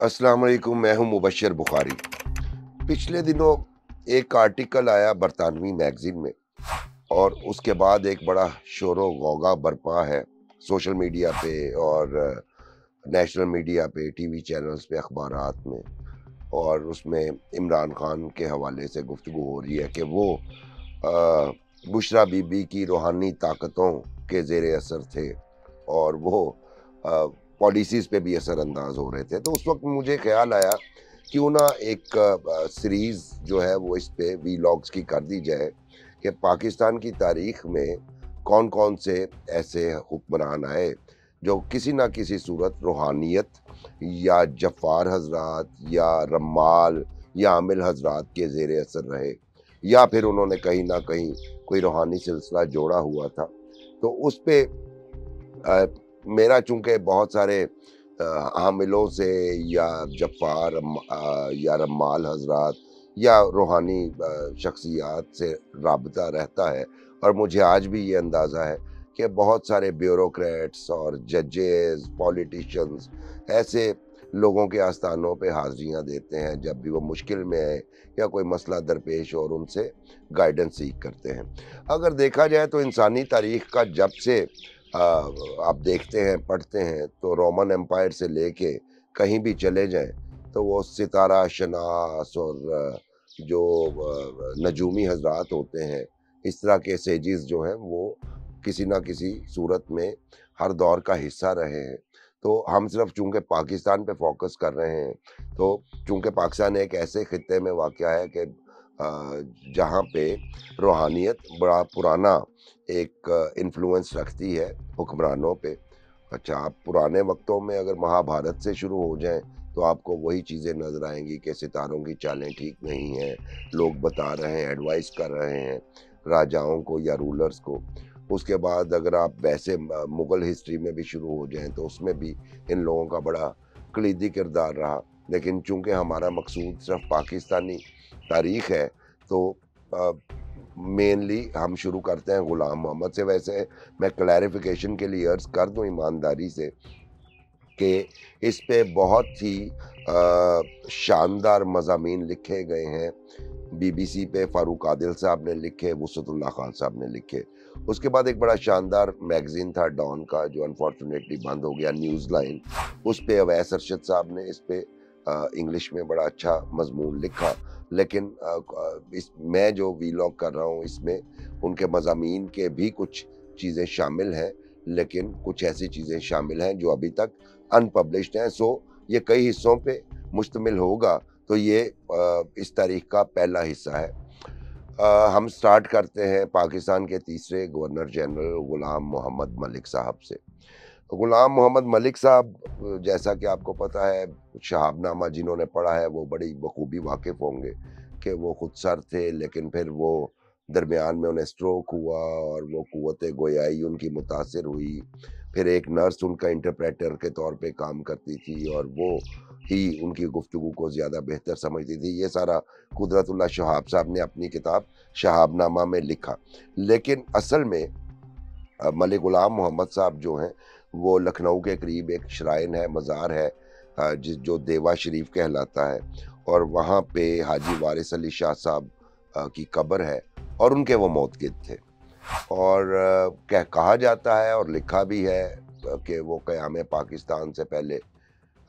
अस्सलाम वालेकुम, मैं हूं मुबश्शिर बुखारी। पिछले दिनों एक आर्टिकल आया बरतानवी मैगज़ीन में और उसके बाद एक बड़ा शोर-ओ-गौगा बरपा है सोशल मीडिया पे और नेशनल मीडिया पे, टीवी चैनल्स पे, अखबारात में। और उसमें इमरान खान के हवाले से गुफ्तगू हो रही है कि वो बुशरा बीबी की रूहानी ताकतों के ज़ेरे असर थे और वो अ, पॉलिसीज़ पे भी असरअंदाज हो रहे थे। तो उस वक़्त मुझे ख़्याल आया क्यों ना एक सीरीज़ जो है वो इस पे वीलॉग्स की कर दी जाए कि पाकिस्तान की तारीख़ में कौन-कौन से ऐसे हुक्मरान आए जो किसी न किसी सूरत रूहानियत या जफ़ार हज़रात या रम्माल या आमिल हज़रात के ज़ेरे असर रहे या फिर उन्होंने कहीं न कहीं कोई रूहानी सिलसिला जोड़ा हुआ था। तो उस पे मेरा चूँकि बहुत सारे आमिलों से या या रम्माल हज़रात या रूहानी शख्सियात से राब्ता रहता है और मुझे आज भी ये अंदाज़ा है कि बहुत सारे ब्यूरोक्रेट्स और जजेस, पॉलिटिशियंस ऐसे लोगों के आस्थानों पे हाज़िरियाँ देते हैं जब भी वो मुश्किल में है या कोई मसला दरपेश हो और उनसे गाइडेंस सीख करते हैं। अगर देखा जाए तो इंसानी तारीख़ का जब से आप देखते हैं, पढ़ते हैं तो रोमन एम्पायर से लेके कहीं भी चले जाएँ तो वो सितारा शनास और जो नजूमी हज़रात होते हैं, इस तरह के सेजिस जो हैं वो किसी न किसी सूरत में हर दौर का हिस्सा रहे हैं। तो हम सिर्फ़ चूँकि पाकिस्तान पे फ़ोकस कर रहे हैं, तो चूँकि पाकिस्तान एक ऐसे खित्ते में वाक़या है कि जहाँ पे रूहानियत बड़ा पुराना एक इन्फ्लुएंस रखती है हुक्मरानों पे। अच्छा, आप पुराने वक़्तों में अगर महाभारत से शुरू हो जाएँ, तो आपको वही चीज़ें नज़र आएँगी कि सितारों की चालें ठीक नहीं हैं, लोग बता रहे हैं, एडवाइस कर रहे हैं राजाओं को या रूलर्स को। उसके बाद अगर आप वैसे मुग़ल हिस्ट्री में भी शुरू हो जाएँ, तो उसमें भी इन लोगों का बड़ा कलीदी किरदार रहा। लेकिन चूँकि हमारा मकसूद सिर्फ़ पाकिस्तानी तारीख़ है, तो अ, मेनली हम शुरू करते हैं ग़ुलाम मोहम्मद से। वैसे मैं क्लैरिफ़िकेशन के लिए अर्ज़ कर दूँ ईमानदारी से कि इस पे बहुत ही शानदार मज़ामीन लिखे गए हैं। बीबीसी पे फ़ारूक आदिल साहब ने लिखे, वुसअतुल्लाह खान साहब ने लिखे। उसके बाद एक बड़ा शानदार मैगज़ीन था डॉन का जो अनफ़ॉर्चुनेटली बंद हो गया, न्यूज़ लाइन। उस पे अवैस अरशद साहब ने इस पे इंग्लिश में बड़ा अच्छा मज़मून लिखा। लेकिन इस मैं जो वीलॉग कर रहा हूँ इसमें उनके मज़ामीन के भी कुछ चीज़ें शामिल हैं, लेकिन कुछ ऐसी चीज़ें शामिल हैं जो अभी तक अनपब्लिश्ड हैं। सो ये कई हिस्सों पे मुश्तमिल होगा, तो ये इस तारीख़ का पहला हिस्सा है। हम स्टार्ट करते हैं पाकिस्तान के तीसरे गवर्नर जनरल ग़ुलाम मोहम्मद मलिक साहब से। ग़ुलाम मोहम्मद मलिक साहब जैसा कि आपको पता है, शहाबनामा जिन्होंने पढ़ा है वो बड़ी बखूबी वाकिफ़ होंगे कि वो खुद सर थे, लेकिन फिर वो दरमियान में उन्हें स्ट्रोक हुआ और वो क़ुव्वत गोयाई उनकी मुतासिर हुई। फिर एक नर्स उनका इंटरप्रेटर के तौर पे काम करती थी और वो ही उनकी गुफ्तगू को ज़्यादा बेहतर समझती थी। ये सारा कुदरतुल्लाह शहाब साहब ने अपनी किताब शहाबनामा में लिखा। लेकिन असल में मलिक ग़ुलाम मोहम्मद साहब जो हैं, वो लखनऊ के करीब एक श्राइन है, मज़ार है जो देवा शरीफ कहलाता है और वहाँ पे हाजी वारिस अली शाह साहब की कब्र है और उनके वो मौतगिद थे। और कहा जाता है और लिखा भी है कि वो क़याम पाकिस्तान से पहले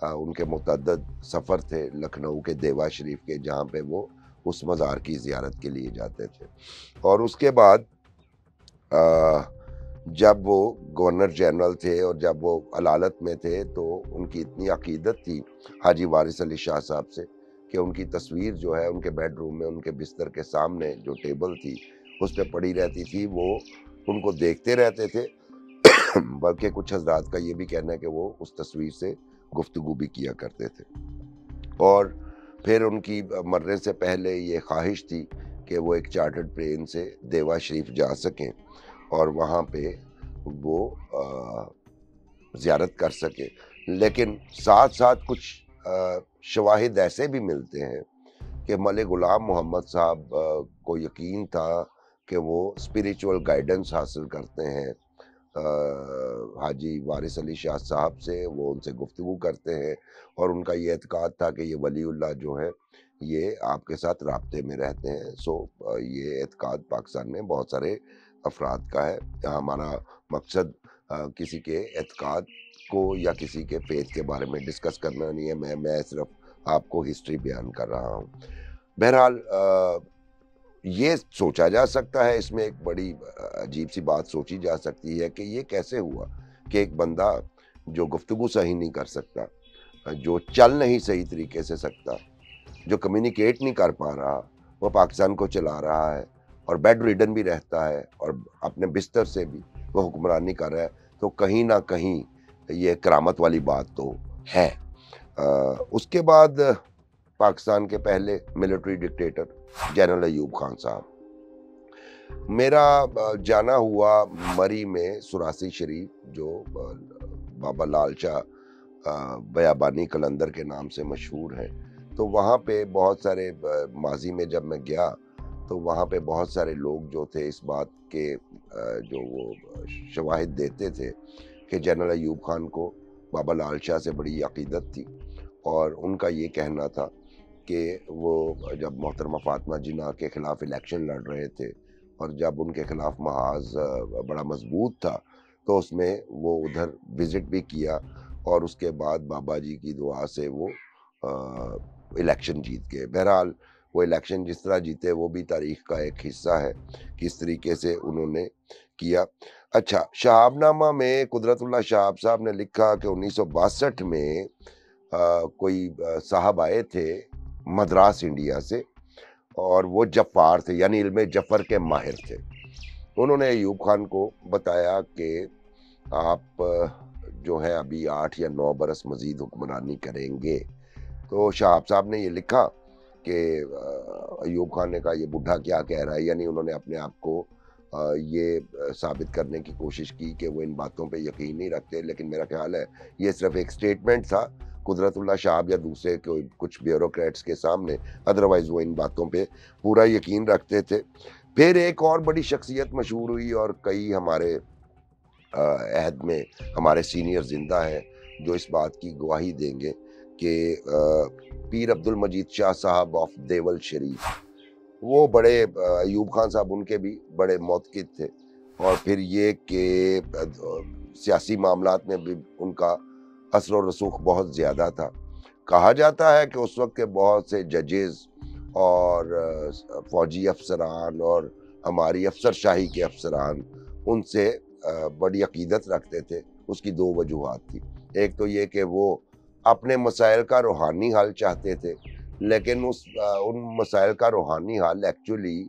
उनके मुतअद्दिद सफ़र थे लखनऊ के देवा शरीफ के, जहाँ पे वो उस मज़ार की ज़ियारत के लिए जाते थे। और उसके बाद जब वो गवर्नर जनरल थे और जब वो अलालत में थे, तो उनकी इतनी अक़ीदत थी हाजी वारिस अली शाह साहब से कि उनकी तस्वीर जो है उनके बेडरूम में उनके बिस्तर के सामने जो टेबल थी, उस पे पड़ी रहती थी। वो उनको देखते रहते थे बल्कि कुछ हज़रात का ये भी कहना है कि वो उस तस्वीर से गुफ्तगू भी किया करते थे। और फिर उनकी मरने से पहले ये ख़्वाहिश थी कि वो एक चार्टर्ड प्लेन से देवा शरीफ जा सकें और वहाँ पे वो ज़ियारत कर सकें। लेकिन साथ-साथ कुछ शवाहिद ऐसे भी मिलते हैं कि मलिक ग़ुलाम मोहम्मद साहब को यकीन था कि वो स्पिरिचुअल गाइडेंस हासिल करते हैं حاجی وارث علی شاہ صاحب سے، وہ ان سے گفتگو کرتے ہیں اور ان کا یہ اعتقاد تھا کہ یہ ولی اللہ جو ہیں یہ آپ کے ساتھ رابطے میں رہتے ہیں. یہ اعتقاد پاکستان میں بہت سارے افراد کا ہے. ہمارا مقصد کسی کے اعتقاد کو یا کسی کے فیتھ کے بارے میں ڈسکس کرنا نہیں ہے. میں صرف آپ کو ہسٹری بیان کر رہا ہوں. بہرحال یہ سوچا جا سکتا ہے، اس میں ایک بڑی عجیب سی بات سوچی جا سکتی ہے کہ یہ کیسے ہوا کہ ایک بندہ جو گفتگو صحیح نہیں کر سکتا، جو چل نہیں صحیح طریقے سے سکتا، جو کمیونیکیٹ نہیں کر پا رہا، وہ پاکستان کو چلا رہا ہے اور بیڈ ریڈن بھی رہتا ہے اور اپنے بستر سے بھی وہ حکمرانی کر رہا ہے. تو کہیں نہ کہیں یہ کرامت والی بات تو ہے. اس کے بعد پاکستان کے پہلے military dictator general Ayub Khan صاحب. میرا جانا ہوا مری میں سراسی شریف، جو بابا لال شاہ بیابانی قلندر کے نام سے مشہور ہے. تو وہاں پہ بہت سارے ماضی میں جب میں گیا تو وہاں پہ بہت سارے لوگ جو تھے اس بات کے جو وہ شواہد دیتے تھے کہ جنرل ایوب خان کو بابا لال شاہ سے بڑی عقیدت تھی اور ان کا یہ کہنا تھا کہ وہ جب محترمہ فاطمہ جناح کے خلاف الیکشن لڑ رہے تھے اور جب ان کے خلاف محاذ بڑا مضبوط تھا تو اس میں وہ ادھر وزٹ بھی کیا اور اس کے بعد بابا جی کی دعا سے وہ الیکشن جیت گئے. بہرحال وہ الیکشن جس طرح جیتے وہ بھی تاریخ کا ایک حصہ ہے، کس طریقے سے انہوں نے کیا. اچھا، شہاب نامہ میں قدرت اللہ شہاب صاحب نے لکھا کہ 1962 میں کوئی صاحب آئے تھے مدراس انڈیا سے اور وہ جفار تھے، یعنی علم جفر کے ماہر تھے. انہوں نے ایوب خان کو بتایا کہ آپ جو ہے ابھی 8 یا 9 برس مزید حکمرانی کریں گے. تو شہاب صاحب نے یہ لکھا کہ ایوب خان نے کہا یہ بڈھا کیا کہہ رہا ہے، یعنی انہوں نے اپنے آپ کو یہ ثابت کرنے کی کوشش کی کہ وہ ان باتوں پہ یقین نہیں رکھتے. لیکن میرا خیال ہے یہ صرف ایک سٹیٹمنٹ تھا قدرت اللہ شہاب یا دوسرے کچھ بیوروکریٹس کے سامنے، ادروائز وہ ان باتوں پہ پورا یقین رکھتے تھے. پھر ایک اور بڑی شخصیت مشہور ہوئی اور کئی ہمارے عہد میں ہمارے سینئر زندہ ہیں جو اس بات کی گواہی دیں گے کہ پیر عبد المجید شاہ صاحب آف دیول شریف، وہ بڑے ایوب خان صاحب ان کے بھی بڑے معتقد تھے. اور پھر یہ کہ سیاسی معاملات میں بھی ان کا اثر و رسوخ بہت زیادہ تھا. کہا جاتا ہے کہ اس وقت کے بہت سے ججز اور فوجی افسران اور ہماری افسر شاہی کے افسران ان سے بڑی عقیدت رکھتے تھے. اس کی 2 وجوہات تھی. ایک تو یہ کہ وہ اپنے مسائل کا روحانی حل چاہتے تھے، لیکن ان مسائل کا روحانی حل ایکچولی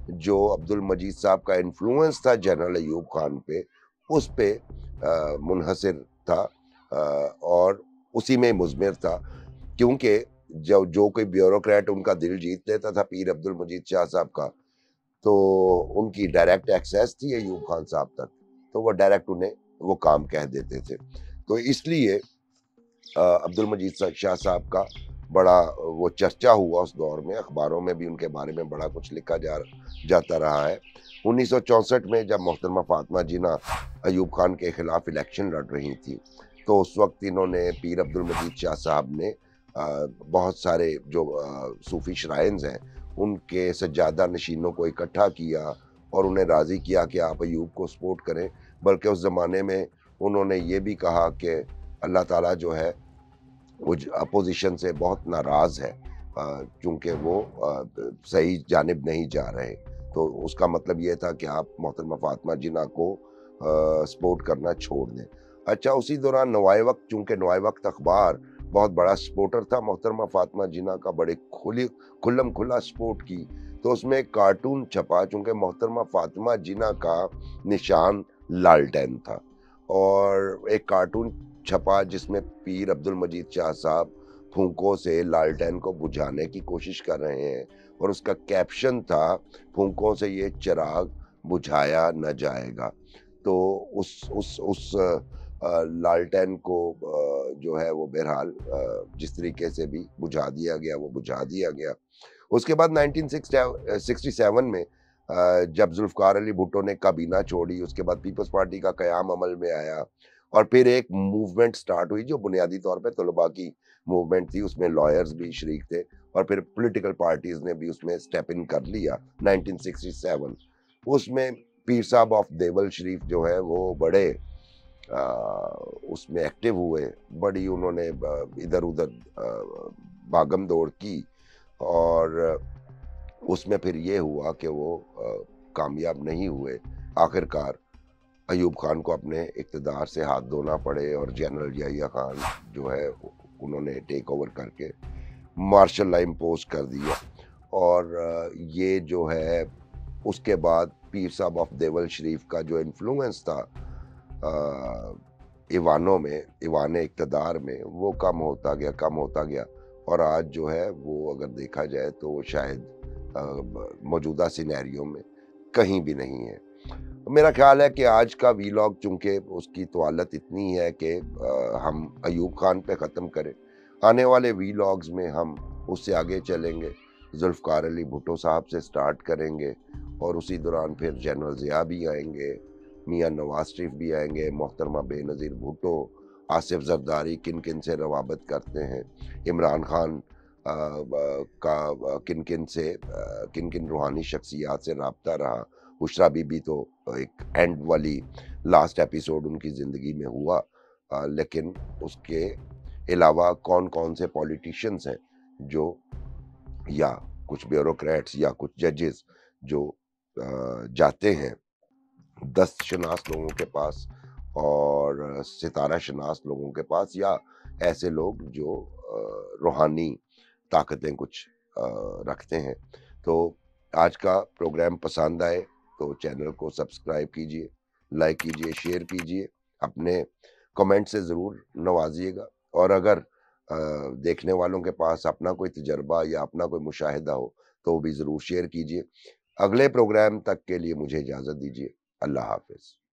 جو عبد المجید صاحب کا انفلوئنس تھا جنرل ایوب خان پہ، اس پہ منحصر تھا اور اسی میں مضمر تھا. کیونکہ جو کوئی بیوروکریٹ ان کا دل جیت لیتا تھا پیر عبد المجید شاہ صاحب کا، تو ان کی ڈائریکٹ ایکسیس تھی ایوب خان صاحب تک، تو وہ ڈائریکٹ انہیں وہ کام کہہ دیتے تھے. تو اس لیے عبد المجید شاہ صاحب کا بڑا وہ چرچا ہوا اس دور میں، اخباروں میں بھی ان کے بارے میں بڑا کچھ لکھا جاتا رہا ہے. 1964 میں جب محترمہ فاطمہ جناح ایوب خان کے خلاف الیکشن لڑ رہی تھی تو اس وقت انہوں نے پیر عبد المجید شاہ صاحب نے بہت سارے جو صوفی شرائنز ہیں ان کے سجادہ نشینوں کو اکٹھا کیا اور انہیں راضی کیا کہ آپ ایوب کو سپورٹ کریں. بلکہ اس زمانے میں انہوں نے یہ بھی کہا کہ اللہ تعالیٰ جو ہے وہ اپوزیشن سے بہت ناراض ہے چونکہ وہ صحیح جانب نہیں جا رہے. تو اس کا مطلب یہ تھا کہ آپ محترمہ فاطمہ جناح کو سپورٹ کرنا چھوڑ دیں. اچھا، اسی دوران نوائے وقت، چونکہ نوائے وقت اخبار بہت بڑا سپورٹر تھا محترمہ فاطمہ جناح کا، بڑے کھلم کھلا سپورٹ کی، تو اس میں ایک کارٹون چھپا چونکہ محترمہ فاطمہ جناح کا نشان لالٹین تھا، اور ایک کارٹون چھپا جس میں پیر عبد المجید شاہ صاحب پھونکوں سے لالٹین کو بجھانے کی کوشش کر رہے ہیں اور اس کا کیپشن تھا پھونکوں سے یہ چراغ بجھایا نہ جائے گا. تو اس لالٹین کو جو ہے وہ بہرحال جس طریقے سے بھی بجھا دیا گیا وہ بجھا دیا گیا. اس کے بعد 1967 میں जब जुल्फ़िकार अली भुट्टो ने काबीना छोड़ी, उसके बाद पीपल्स पार्टी का क़याम अमल में आया और फिर एक मूवमेंट स्टार्ट हुई जो बुनियादी तौर पे तलबा की मूवमेंट थी, उसमें लॉयर्स भी शरीक थे और फिर पॉलिटिकल पार्टीज़ ने भी उसमें स्टेप इन कर लिया 1967। उसमें पीर साहब ऑफ देवल शरीफ जो है वो बड़े अ, उसमें एक्टिव हुए, बड़ी उन्होंने इधर-उधर भागम दौड़ की और उसमें फिर ये हुआ कि वो कामयाब नहीं हुए। आखिरकार अयूब खान को अपने इक़्तिदार से हाथ धोना पड़े और जनरल याहिया खान जो है उन्होंने टेक ओवर करके मार्शल लॉ इम्पोज़ कर दिया और ये जो है उसके बाद पीर साहब ऑफ देवल शरीफ का जो इन्फ्लुएंस था ईवानों में, ईवान इक़्तिदार में, वो कम होता गया और आज जो है वो अगर देखा जाए तो वो शायद मौजूदा सिनेरियो में कहीं भी नहीं है। मेरा ख़्याल है कि आज का वीलॉग चूँकि उसकी तवालत इतनी है कि हम अयूब खान पे ख़त्म करें। आने वाले वीलॉग्स में हम उससे आगे चलेंगे, जुल्फ़िकार अली भुट्टो साहब से स्टार्ट करेंगे और उसी दौरान फिर जनरल ज़िया भी आएँगे, मियाँ नवाज़ शरीफ भी आएँगे, मोहतरमा बेनज़ीर भुट्टो, आसिफ़ ज़रदारी किन-किन से रवाबत करते हैं, इमरान खान का किन-किन रूहानी शख्सियात से राब्ता रहा। बुशरा बीबी तो एक एंड वाली लास्ट एपिसोड उनकी ज़िंदगी में हुआ, लेकिन उसके अलावा कौन-कौन से पॉलिटिशियंस हैं जो या कुछ ब्यूरोक्रेट्स या कुछ जजेस जो जाते हैं दस्तशनास लोगों के पास और सितारा शनास लोगों के पास या ऐसे लोग जो रूहानी ताकतें कुछ रखते हैं। तो आज का प्रोग्राम पसंद आए तो चैनल को सब्सक्राइब कीजिए, लाइक कीजिए, शेयर कीजिए, अपने कमेंट से ज़रूर नवाजिएगा और अगर देखने वालों के पास अपना कोई तजर्बा या अपना कोई मुशाहिदा हो तो वो भी ज़रूर शेयर कीजिए। अगले प्रोग्राम तक के लिए मुझे इजाज़त दीजिए। अल्लाह हाफ़िज़।